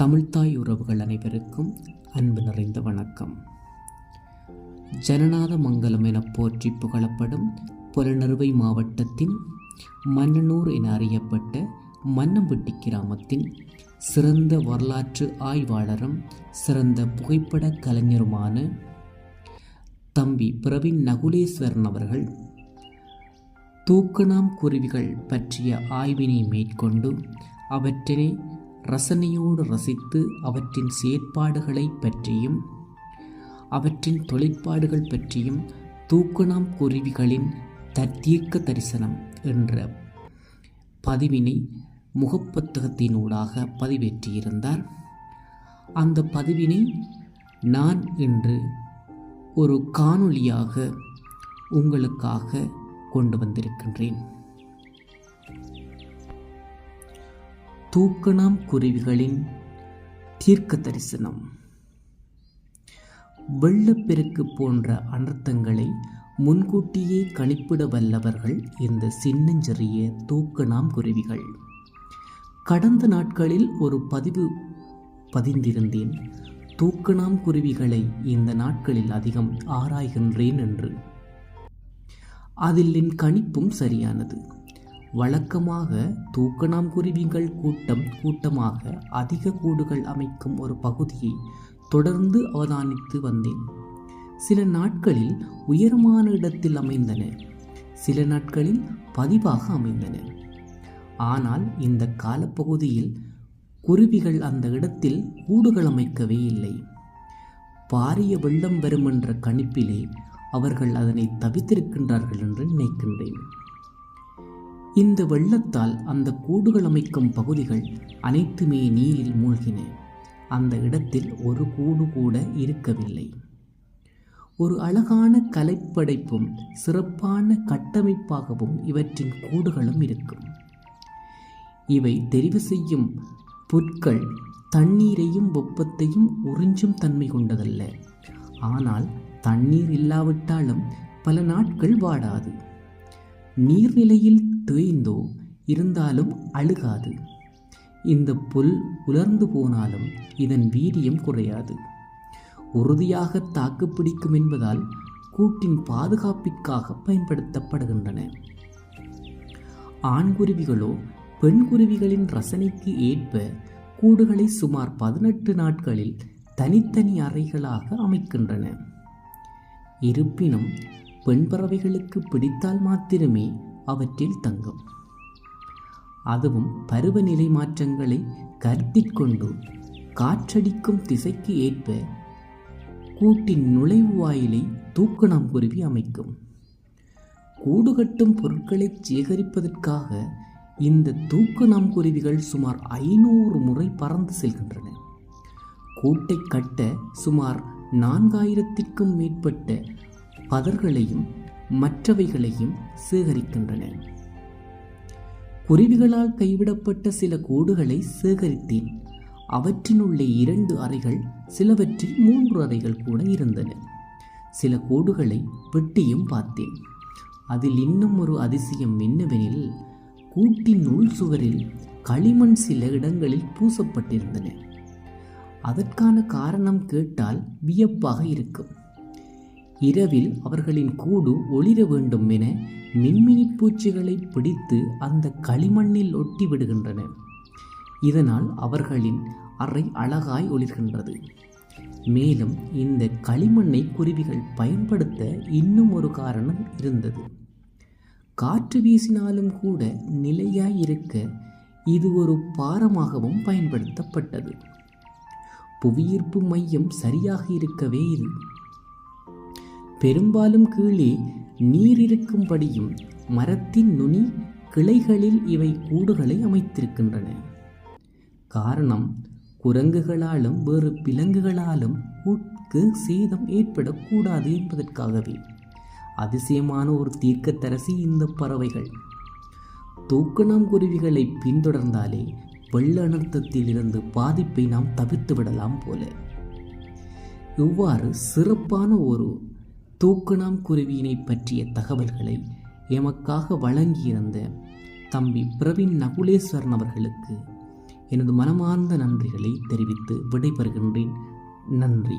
தமிழ்த்தாய் உறவுகள் அனைவருக்கும் அன்பு நிறைந்த வணக்கம். ஜனநாத மங்கலம் என போற்றி புகழப்படும் புலனறுவை மாவட்டத்தின் மன்னனூர் என அறியப்பட்ட மன்னம்பட்டி கிராமத்தின் சிறந்த வரலாற்று ஆய்வாளரும் சிறந்த புகைப்பட கலைஞருமான தம்பி பிரவீன் நகுலேஸ்வரன் அவர்கள் தூக்கணாம் குருவிகள் பற்றிய ஆய்வினை மேற்கொண்டு அவற்றினை ரசனையோடு ரசித்து அவற்றின் செயற்பாடுகளை பற்றியும் அவற்றின் தொழிற்பாடுகள் பற்றியும் தூக்கணாம் குருவிகளின் தீர்க்க தரிசனம் என்ற பதிவினை முகப்புத்தகத்தினூடாக பதிவேற்றியிருந்தார். அந்த பதிவினை நான் இன்று ஒரு காணொளியாக உங்களுக்காக கொண்டு வந்திருக்கின்றேன். தூக்கணாம் குருவிகளின் தீர்க்க தரிசனம். வெள்ளப்பெருக்கு போன்ற அனர்த்தங்களை முன்கூட்டியே கணிப்பிட வல்லவர்கள் இந்த சின்னஞ்சிறிய தூக்கணாம் குருவிகள். கடந்த நாட்களில் ஒரு பதிவு பதிந்திருந்தேன், தூக்கணாம் குருவிகளை இந்த நாட்களில் அதிகம் ஆராய்கின்றேன் என்று. அதில் என் கணிப்பும் சரியானது. வழக்கமாக தூக்கணாம் குருவிகள் கூட்டமாக அதிக கூடுகள் அமைக்கும் ஒரு பகுதியை தொடர்ந்து அவதானித்து வந்தேன். சில நாட்களில் உயரமான இடத்தில் அமைந்தன, சில நாட்களில் பதிவாக அமைந்தன. ஆனால் இந்த காலப்பகுதியில் குருவிகள் அந்த இடத்தில் கூடுகள் அமைக்கவே இல்லை. பாரிய வெள்ளம் வரும் என்ற கணிப்பிலே அவர்கள் அதனை தவித்திருக்கின்றார்கள் என்று நினைக்கின்றேன். இந்த வெள்ளத்தால் அந்த கூடுகள் அமைக்கும் பகுதிகள் அனைத்துமே நீரில் மூழ்கின. அந்த இடத்தில் ஒரு கூடு கூட இருக்கவில்லை. ஒரு அழகான கலைப்படைப்பும் சிறப்பான கட்டமைப்பாகவும் இவற்றின் கூடுகளும் இருக்கும். இவை தெரிவு செய்யும் புற்கள் தண்ணீரையும் வெப்பத்தையும் உறிஞ்சும் தன்மை கொண்டதல்ல. ஆனால் தண்ணீர் இல்லாவிட்டாலும் பல நாட்கள் வாடாது. நீர்நிலையில் தேய்ந்தோ இருந்தாலும் அழுகாது. இந்த புல் உலர்ந்து போனாலும் இதன் வீரியம் குறையாது. உறுதியாக தாக்குப்பிடிக்கும் என்பதால் கூட்டின் பாதுகாப்பிற்காக பயன்படுத்தப்படுகின்றன. ஆண்குருவிகளோ பெண் குருவிகளின் ரசனைக்கு ஏற்ப கூடுகளை சுமார் 18 நாட்களில் தனித்தனி அறைகளாக அமைக்கின்றன. இருப்பினும் பெண் பறவைகளுக்கு பிடித்தால் மாத்திரமே அவற்றில் தங்கும். அதுவும் பருவநிலை மாற்றங்களை கருத்திற்கொண்டு காற்றடிக்கும் திசைக்கு ஏற்ப கூட்டின் நுழைவு வாயிலை தூக்கணாம் குருவி அமைக்கும். கூடு கட்டும் பொருட்களை சேகரிப்பதற்காக இந்த தூக்கணாம் குருவிகள் சுமார் 500 முறை பறந்து செல்கின்றன. கூட்டை கட்ட சுமார் 4000த்திற்கும் மேற்பட்ட பதர்களையும் மற்றவைகளையும் சேகரிக்கின்றன. குருவிகளால் கைவிடப்பட்ட சில கூடுகளை சேகரித்தேன். அவற்றினுள்ளே 2 அறைகள், சிலவற்றில் 3 அறைகள் கூட இருந்தன. சில கூடுகளை வெட்டியும் பார்த்தேன். அதில் இன்னும் ஒரு அதிசயம் என்னவெனில், கூட்டின் உள் சுவரில் களிமண் சில இடங்களில் பூசப்பட்டிருந்தன. அதற்கான காரணம் கேட்டால் வியப்பாக இருக்கும். இரவில் அவர்களின் கூடு ஒளிர வேண்டும் என மின்மினி பூச்சிகளை பிடித்து அந்த களிமண்ணில் ஒட்டி விடுகின்றன. இதனால் அவர்களின் அறை அழகாய் ஒளிர்கின்றது. மேலும் இந்த களிமண்ணை குருவிகள் பயன்படுத்த இன்னும் ஒரு காரணம் இருந்தது. காற்று வீசினாலும் கூட நிலையாய் இருக்க இது ஒரு பாரமாகவும் பயன்படுத்தப்பட்டது. புவியீர்ப்பு மையம் சரியாக இருக்கவே இது. பெரும்பாலும் கீழே நீர் இருக்கும்படியும் மரத்தின் நுனி கிளைகளில் இவை கூடுகளை அமைத்திருக்கின்றன. காரணம், குரங்குகளாலும் வேறு விலங்குகளாலும் கூட்டுக்கு சேதம் ஏற்படக்கூடாது என்பதற்காகவே. அதிசயமான ஒரு தீர்க்கதரிசி இந்த பறவைகள். தூக்கணாம் குருவிகளை பின்தொடர்ந்தாலே வெள்ள அனர்த்தத்தில் இருந்து பாதிப்பை நாம் தவிர்த்து விடலாம் போல. இவ்வாறு சிறப்பான ஒரு தூக்கணாம் குருவியினை பற்றிய தகவல்களை எமக்காக வழங்கியிருந்த தம்பி பிரவீன் நகுலேஸ்வரன் அவர்களுக்கு எனது மனமார்ந்த நன்றிகளை தெரிவித்து விடைபெறுகின்றேன். நன்றி.